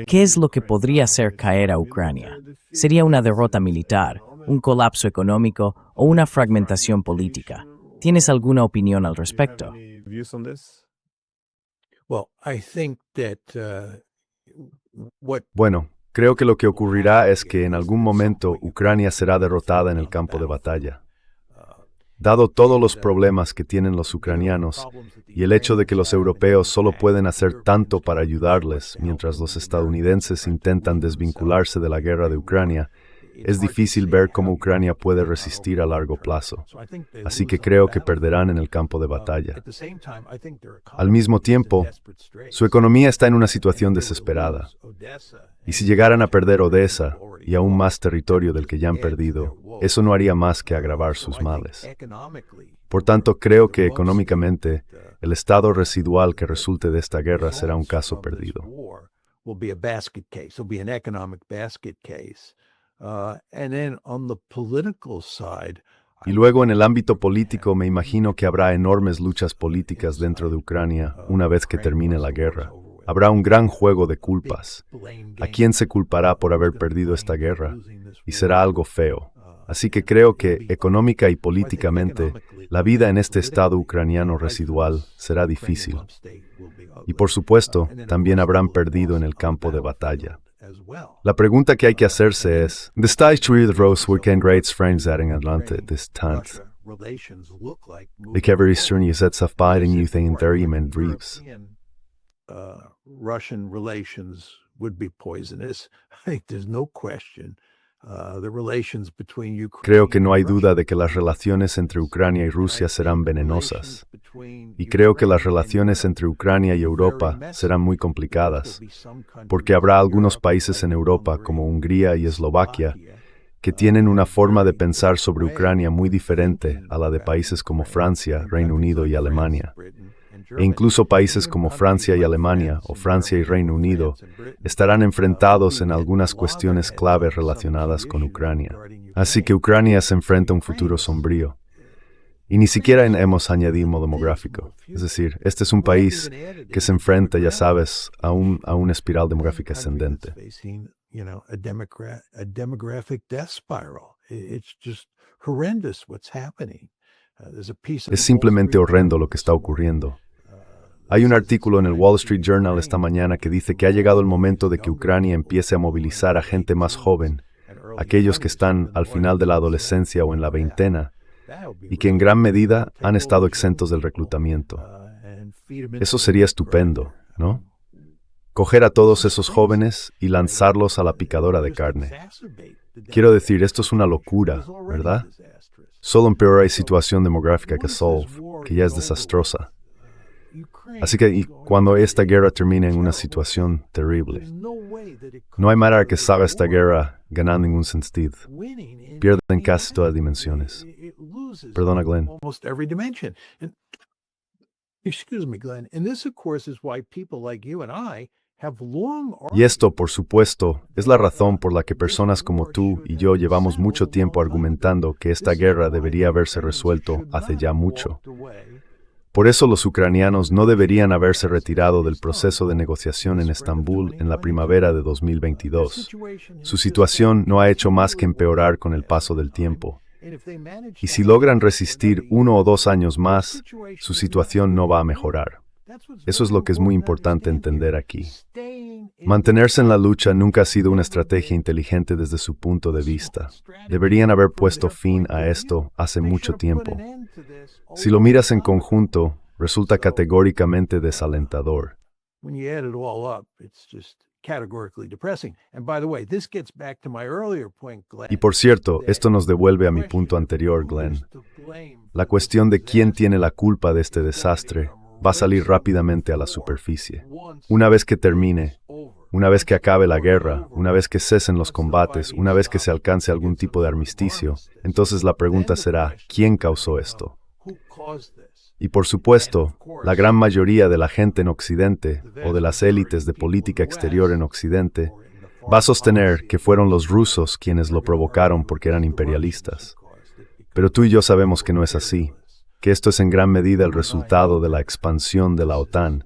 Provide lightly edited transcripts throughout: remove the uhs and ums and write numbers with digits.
¿Qué es lo que podría hacer caer a Ucrania? ¿Sería una derrota militar, un colapso económico o una fragmentación política? ¿Tienes alguna opinión al respecto? Well, I think that what Bueno, creo que lo que ocurrirá es que en algún momento Ucrania será derrotada en el campo de batalla. Dado todos los problemas que tienen los ucranianos y el hecho de que los europeos solo pueden hacer tanto para ayudarles mientras los estadounidenses intentan desvincularse de la guerra de Ucrania, es difícil ver cómo Ucrania puede resistir a largo plazo. Así que creo que perderán en el campo de batalla. Al mismo tiempo, su economía está en una situación desesperada. Y si llegaran a perder Odessa y aún más territorio del que ya han perdido, eso no haría más que agravar sus males. Por tanto, creo que económicamente, el estado residual que resulte de esta guerra será un caso perdido. Y luego en el ámbito político me imagino que habrá enormes luchas políticas dentro de Ucrania una vez que termine la guerra. Habrá un gran juego de culpas. ¿A quién se culpará por haber perdido esta guerra? Y será algo feo. Así que creo que, económica y políticamente, la vida en este estado ucraniano residual será difícil. Y por supuesto, también habrán perdido en el campo de batalla. La pregunta que hay que hacerse es, de esta historia de Rose weekend rates fransætning Atlanta distant. Ik heb er is het afbeiding you think there iemand drives. Russian relations would be poisonous. I think there's no question. The relations between Ukraine Creo que no hay duda de que las relaciones entre Ucrania y Rusia serán venenosas. Y creo que las relaciones entre Ucrania y Europa serán muy complicadas, porque habrá algunos países en Europa, como Hungría y Eslovaquia, que tienen una forma de pensar sobre Ucrania muy diferente a la de países como Francia, Reino Unido y Alemania. E incluso países como Francia y Alemania, o Francia y Reino Unido, estarán enfrentados en algunas cuestiones clave relacionadas con Ucrania. Así que Ucrania se enfrenta a un futuro sombrío. Y ni siquiera hemos añadido demográfico. Es decir, este es un país que se enfrenta, ya sabes, a una espiral demográfica ascendente. a demographic death spiral. It's just horrendous what's happening. Es simplemente horrendo lo que está ocurriendo. Hay un artículo en el Wall Street Journal esta mañana que dice que ha llegado el momento de que Ucrania empiece a movilizar a gente más joven, aquellos que están al final de la adolescencia o en la veintena, y que en gran medida han estado exentos del reclutamiento. Eso sería estupendo, ¿no? Coger a todos esos jóvenes y lanzarlos a la picadora de carne. Quiero decir, esto es una locura, ¿verdad? Solo empeora la situación demográfica que ya es desastrosa. Así que cuando esta guerra termine en una situación terrible, no hay manera que salga esta guerra ganando ningún sentido. Pierden casi todas las dimensiones. Perdona, Glenn. Y esto, por supuesto, es la razón por la que personas como tú y yo llevamos mucho tiempo argumentando que esta guerra debería haberse resuelto hace ya mucho. Por eso los ucranianos no deberían haberse retirado del proceso de negociación en Estambul en la primavera de 2022. Su situación no ha hecho más que empeorar con el paso del tiempo. Y si logran resistir 1 o 2 años más, su situación no va a mejorar. Eso es lo que es muy importante entender aquí. Mantenerse en la lucha nunca ha sido una estrategia inteligente desde su punto de vista. Deberían haber puesto fin a esto hace mucho tiempo. Si lo miras en conjunto, resulta categóricamente desalentador. Y por cierto, esto nos devuelve a mi punto anterior, Glenn. La cuestión de quién tiene la culpa de este desastre va a salir rápidamente a la superficie. Una vez que termine, una vez que acabe la guerra, una vez que cesen los combates, una vez que se alcance algún tipo de armisticio, entonces la pregunta será, ¿quién causó esto? Y por supuesto, la gran mayoría de la gente en Occidente, o de las élites de política exterior en Occidente, va a sostener que fueron los rusos quienes lo provocaron porque eran imperialistas. Pero tú y yo sabemos que no es así. que esto es en gran medida el resultado de la expansión de la OTAN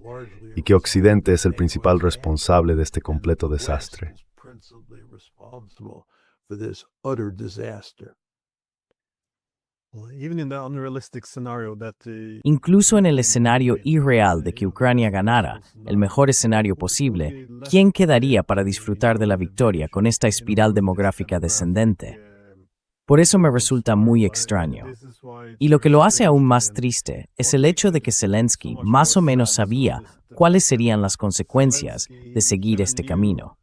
y que Occidente es el principal responsable de este completo desastre. Incluso en el escenario irreal de que Ucrania ganara, el mejor escenario posible, ¿quién quedaría para disfrutar de la victoria con esta espiral demográfica descendente? Por eso me resulta muy extraño. Y lo que lo hace aún más triste es el hecho de que Zelensky más o menos sabía cuáles serían las consecuencias de seguir este camino.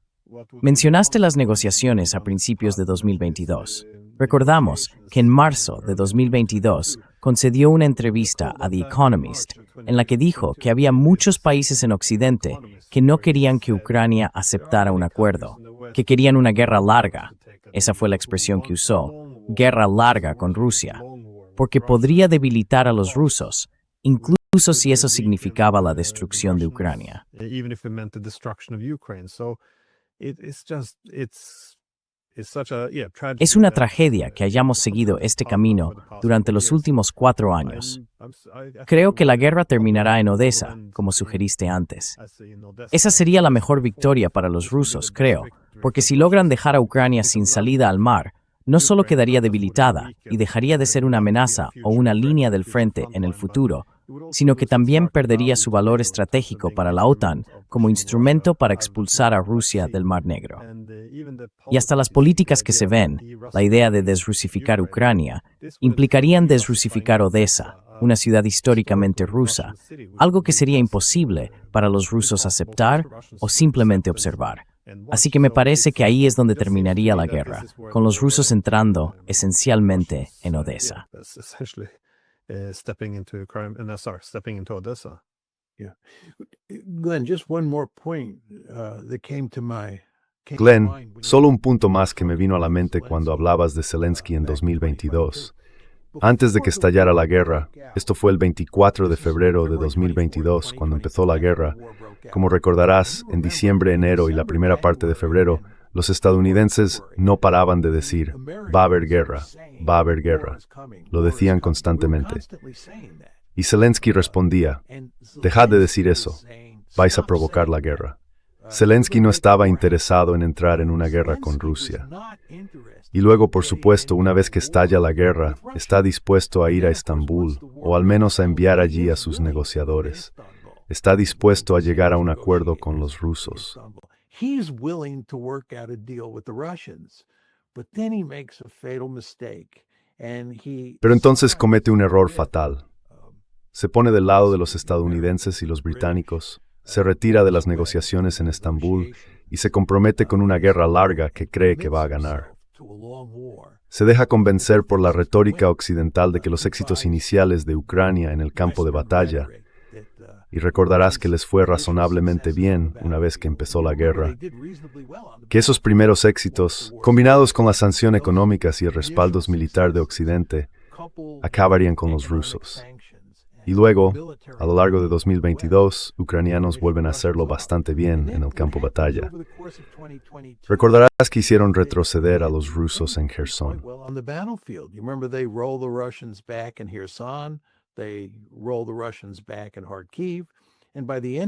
Mencionaste las negociaciones a principios de 2022. Recordamos que en marzo de 2022 concedió una entrevista a The Economist en la que dijo que había muchos países en Occidente que no querían que Ucrania aceptara un acuerdo, que querían una guerra larga. Esa fue la expresión que usó, guerra larga con Rusia, porque podría debilitar a los rusos, incluso si eso significaba la destrucción de Ucrania. Es una tragedia que hayamos seguido este camino durante los últimos 4 años. Creo que la guerra terminará en Odessa, como sugeriste antes. Esa sería la mejor victoria para los rusos, creo, porque si logran dejar a Ucrania sin salida al mar, no solo quedaría debilitada y dejaría de ser una amenaza o una línea del frente en el futuro, sino que también perdería su valor estratégico para la OTAN como instrumento para expulsar a Rusia del Mar Negro. Y hasta las políticas que se ven, la idea de desrusificar Ucrania, implicarían desrusificar Odessa, una ciudad históricamente rusa, algo que sería imposible para los rusos aceptar o simplemente observar. Así que me parece que ahí es donde terminaría la guerra, con los rusos entrando esencialmente en Odessa. Stepping into Odessa. Yeah. Glenn, just one more point that came to Glenn, solo un punto más que me vino a la mente cuando hablabas de Zelensky en 2022. Antes de que estallara la guerra, esto fue el 24 de febrero de 2022, cuando empezó la guerra. Como recordarás, en diciembre, enero y la primera parte de febrero, los estadounidenses no paraban de decir, va a haber guerra, va a haber guerra. Lo decían constantemente. Y Zelensky respondía, dejad de decir eso, vais a provocar la guerra. Zelensky no estaba interesado en entrar en una guerra con Rusia. Y luego, por supuesto, una vez que estalla la guerra, está dispuesto a ir a Estambul, o al menos a enviar allí a sus negociadores. Está dispuesto a llegar a un acuerdo con los rusos. He's willing to work out a deal with the Russians, but then he makes a fatal mistake, and Pero entonces comete un error fatal. Se pone del lado de los estadounidenses y los británicos, se retira de las negociaciones en Estambul y se compromete con una guerra larga que cree que va a ganar. Se deja convencer por la retórica occidental de que los éxitos iniciales de Ucrania en el campo de batalla, y recordarás que les fue razonablemente bien una vez que empezó la guerra, que esos primeros éxitos, combinados con la sanción económicas y el respaldo militar de Occidente, acabarían con los rusos. Y luego, a lo largo de 2022, ucranianos vuelven a hacerlo bastante bien en el campo de batalla. Recordarás que hicieron retroceder a los rusos en Kherson.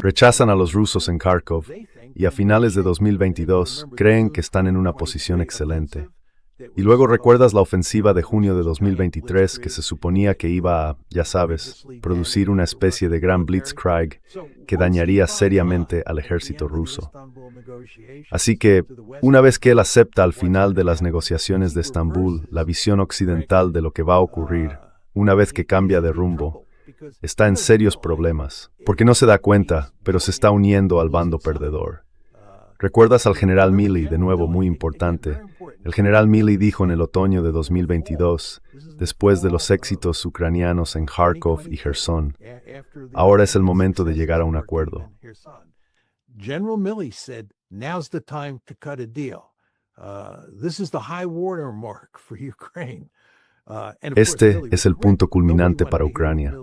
Rechazan a los rusos en Kharkov y a finales de 2022 creen que están en una posición excelente. Y luego recuerdas la ofensiva de junio de 2023 que se suponía que iba a, ya sabes, producir una especie de gran blitzkrieg que dañaría seriamente al ejército ruso. Así que, una vez que él acepta al final de las negociaciones de Estambul la visión occidental de lo que va a ocurrir, una vez que cambia de rumbo, está en serios problemas, porque no se da cuenta, pero se está uniendo al bando perdedor. ¿Recuerdas al general Milley, de nuevo muy importante? El general Milley dijo en el otoño de 2022, después de los éxitos ucranianos en Kharkov y Kherson, ahora es el momento de llegar a un acuerdo. General Milley said, now's the time to cut a deal. This is the high watermark for Ukraine. Este es el punto culminante para Ucrania.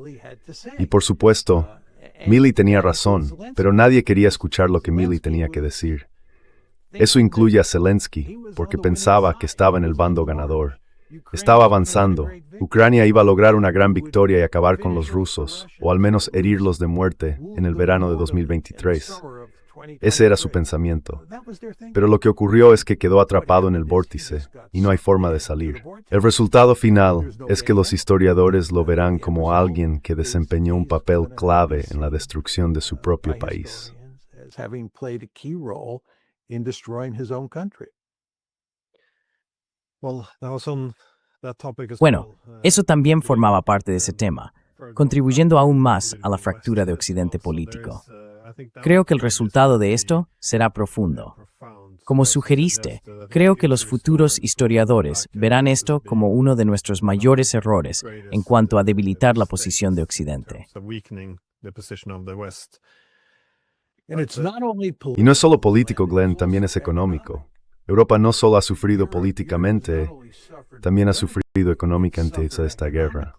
Y por supuesto, Milley tenía razón, pero nadie quería escuchar lo que Milley tenía que decir. Eso incluye a Zelensky, porque pensaba que estaba en el bando ganador. Estaba avanzando. Ucrania iba a lograr una gran victoria y acabar con los rusos, o al menos herirlos de muerte, en el verano de 2023. Ese era su pensamiento. Pero lo que ocurrió es que quedó atrapado en el vórtice y no hay forma de salir. El resultado final es que los historiadores lo verán como alguien que desempeñó un papel clave en la destrucción de su propio país. Bueno, eso también formaba parte de ese tema, contribuyendo aún más a la fractura de Occidente político. Creo que el resultado de esto será profundo. Como sugeriste, creo que los futuros historiadores verán esto como uno de nuestros mayores errores en cuanto a debilitar la posición de Occidente. Y no es solo político, Glenn, también es económico. Europa no solo ha sufrido políticamente, también ha sufrido económicamente esta guerra.